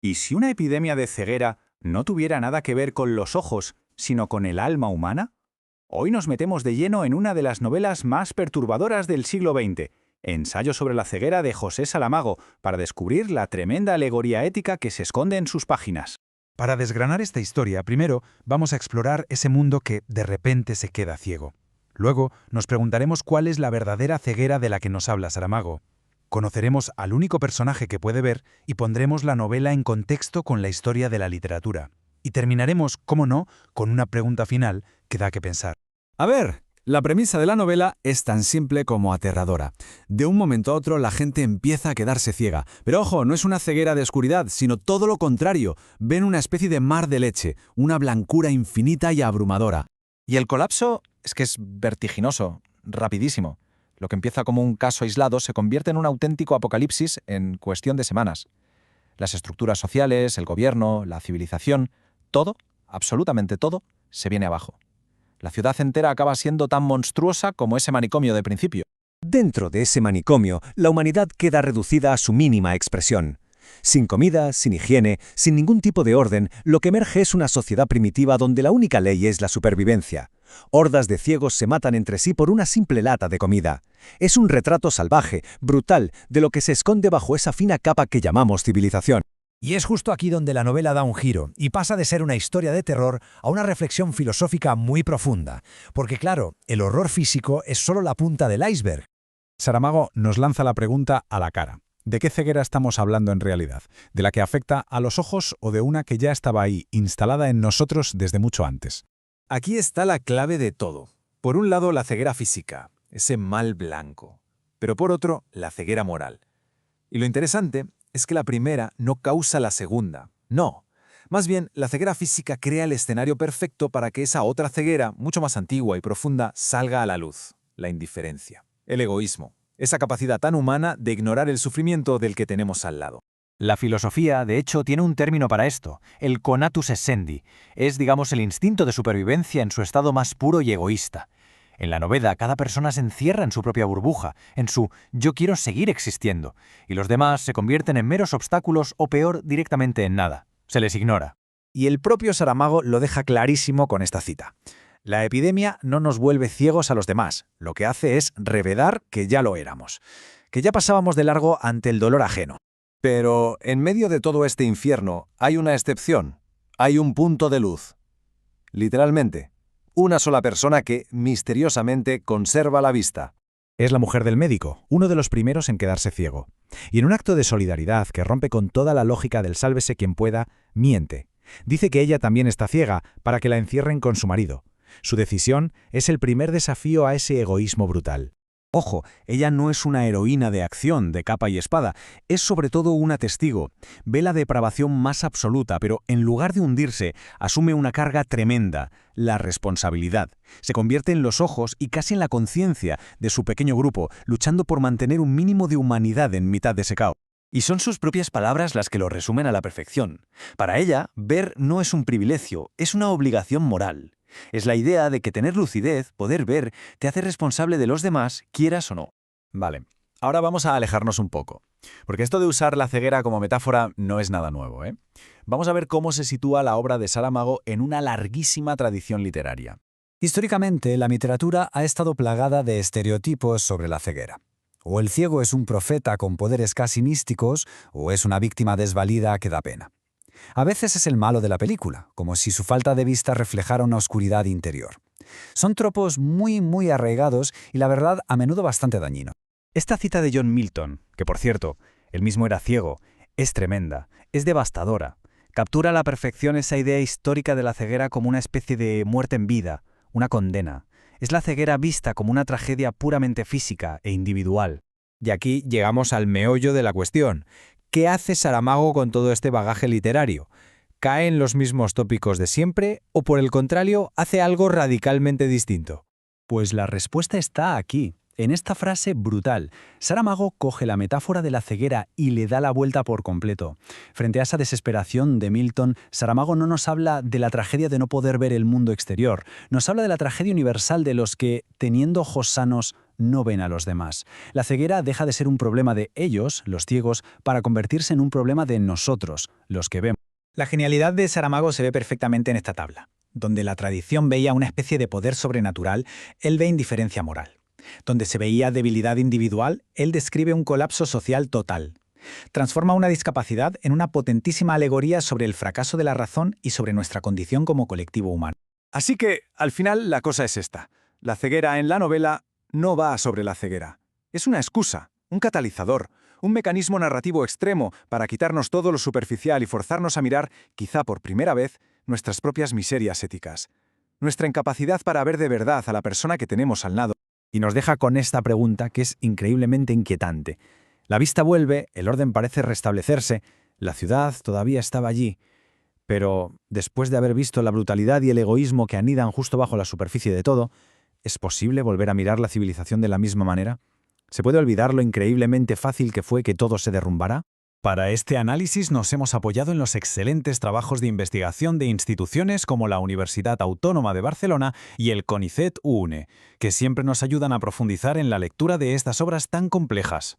¿Y si una epidemia de ceguera no tuviera nada que ver con los ojos, sino con el alma humana? Hoy nos metemos de lleno en una de las novelas más perturbadoras del siglo XX, Ensayo sobre la ceguera de José Saramago, para descubrir la tremenda alegoría ética que se esconde en sus páginas. Para desgranar esta historia, primero vamos a explorar ese mundo que de repente se queda ciego. Luego nos preguntaremos cuál es la verdadera ceguera de la que nos habla Saramago. Conoceremos al único personaje que puede ver y pondremos la novela en contexto con la historia de la literatura. Y terminaremos, cómo no, con una pregunta final que da que pensar. A ver, la premisa de la novela es tan simple como aterradora. De un momento a otro la gente empieza a quedarse ciega. Pero ojo, no es una ceguera de oscuridad, sino todo lo contrario. Ven una especie de mar de leche, una blancura infinita y abrumadora. Y el colapso es que es vertiginoso, rapidísimo. Lo que empieza como un caso aislado se convierte en un auténtico apocalipsis en cuestión de semanas. Las estructuras sociales, el gobierno, la civilización, todo, absolutamente todo, se viene abajo. La ciudad entera acaba siendo tan monstruosa como ese manicomio de principio. Dentro de ese manicomio, la humanidad queda reducida a su mínima expresión. Sin comida, sin higiene, sin ningún tipo de orden, lo que emerge es una sociedad primitiva donde la única ley es la supervivencia. Hordas de ciegos se matan entre sí por una simple lata de comida. Es un retrato salvaje, brutal, de lo que se esconde bajo esa fina capa que llamamos civilización. Y es justo aquí donde la novela da un giro y pasa de ser una historia de terror a una reflexión filosófica muy profunda. Porque claro, el horror físico es solo la punta del iceberg. Saramago nos lanza la pregunta a la cara. ¿De qué ceguera estamos hablando en realidad? ¿De la que afecta a los ojos o de una que ya estaba ahí, instalada en nosotros desde mucho antes? Aquí está la clave de todo. Por un lado, la ceguera física, ese mal blanco. Pero por otro, la ceguera moral. Y lo interesante es que la primera no causa la segunda. No. Más bien, la ceguera física crea el escenario perfecto para que esa otra ceguera, mucho más antigua y profunda, salga a la luz. La indiferencia. El egoísmo. Esa capacidad tan humana de ignorar el sufrimiento del que tenemos al lado. La filosofía, de hecho, tiene un término para esto, el conatus essendi. Es, digamos, el instinto de supervivencia en su estado más puro y egoísta. En la novela, cada persona se encierra en su propia burbuja, en su «yo quiero seguir existiendo», y los demás se convierten en meros obstáculos o peor, directamente en nada. Se les ignora. Y el propio Saramago lo deja clarísimo con esta cita. La epidemia no nos vuelve ciegos a los demás, lo que hace es revedar que ya lo éramos, que ya pasábamos de largo ante el dolor ajeno. Pero en medio de todo este infierno hay una excepción, hay un punto de luz. Literalmente, una sola persona que, misteriosamente, conserva la vista. Es la mujer del médico, uno de los primeros en quedarse ciego. Y en un acto de solidaridad que rompe con toda la lógica del sálvese quien pueda, miente. Dice que ella también está ciega para que la encierren con su marido. Su decisión es el primer desafío a ese egoísmo brutal. Ojo, ella no es una heroína de acción, de capa y espada, es sobre todo una testigo. Ve la depravación más absoluta, pero en lugar de hundirse, asume una carga tremenda, la responsabilidad. Se convierte en los ojos y casi en la conciencia de su pequeño grupo, luchando por mantener un mínimo de humanidad en mitad de ese caos. Y son sus propias palabras las que lo resumen a la perfección. Para ella, ver no es un privilegio, es una obligación moral. Es la idea de que tener lucidez, poder ver, te hace responsable de los demás, quieras o no. Vale, ahora vamos a alejarnos un poco, porque esto de usar la ceguera como metáfora no es nada nuevo, ¿eh? Vamos a ver cómo se sitúa la obra de Saramago en una larguísima tradición literaria. Históricamente, la literatura ha estado plagada de estereotipos sobre la ceguera. O el ciego es un profeta con poderes casi místicos, o es una víctima desvalida que da pena. A veces es el malo de la película, como si su falta de vista reflejara una oscuridad interior. Son tropos muy arraigados y la verdad a menudo bastante dañinos. Esta cita de John Milton, que por cierto, él mismo era ciego, es tremenda, es devastadora. Captura a la perfección esa idea histórica de la ceguera como una especie de muerte en vida, una condena. Es la ceguera vista como una tragedia puramente física e individual. Y aquí llegamos al meollo de la cuestión. ¿Qué hace Saramago con todo este bagaje literario? ¿Cae en los mismos tópicos de siempre o, por el contrario, hace algo radicalmente distinto? Pues la respuesta está aquí, en esta frase brutal. Saramago coge la metáfora de la ceguera y le da la vuelta por completo. Frente a esa desesperación de Milton, Saramago no nos habla de la tragedia de no poder ver el mundo exterior. Nos habla de la tragedia universal de los que, teniendo ojos sanos, no ven a los demás. La ceguera deja de ser un problema de ellos, los ciegos, para convertirse en un problema de nosotros, los que vemos. La genialidad de Saramago se ve perfectamente en esta tabla. Donde la tradición veía una especie de poder sobrenatural, él ve indiferencia moral. Donde se veía debilidad individual, él describe un colapso social total. Transforma una discapacidad en una potentísima alegoría sobre el fracaso de la razón y sobre nuestra condición como colectivo humano. Así que, al final, la cosa es esta. La ceguera en la novela no va sobre la ceguera. Es una excusa, un catalizador, un mecanismo narrativo extremo para quitarnos todo lo superficial y forzarnos a mirar, quizá por primera vez, nuestras propias miserias éticas. Nuestra incapacidad para ver de verdad a la persona que tenemos al lado. Y nos deja con esta pregunta que es increíblemente inquietante. La vista vuelve, el orden parece restablecerse, la ciudad todavía estaba allí. Pero, después de haber visto la brutalidad y el egoísmo que anidan justo bajo la superficie de todo, ¿es posible volver a mirar la civilización de la misma manera? ¿Se puede olvidar lo increíblemente fácil que fue que todo se derrumbara? Para este análisis nos hemos apoyado en los excelentes trabajos de investigación de instituciones como la Universidad Autónoma de Barcelona y el CONICET UNE, que siempre nos ayudan a profundizar en la lectura de estas obras tan complejas.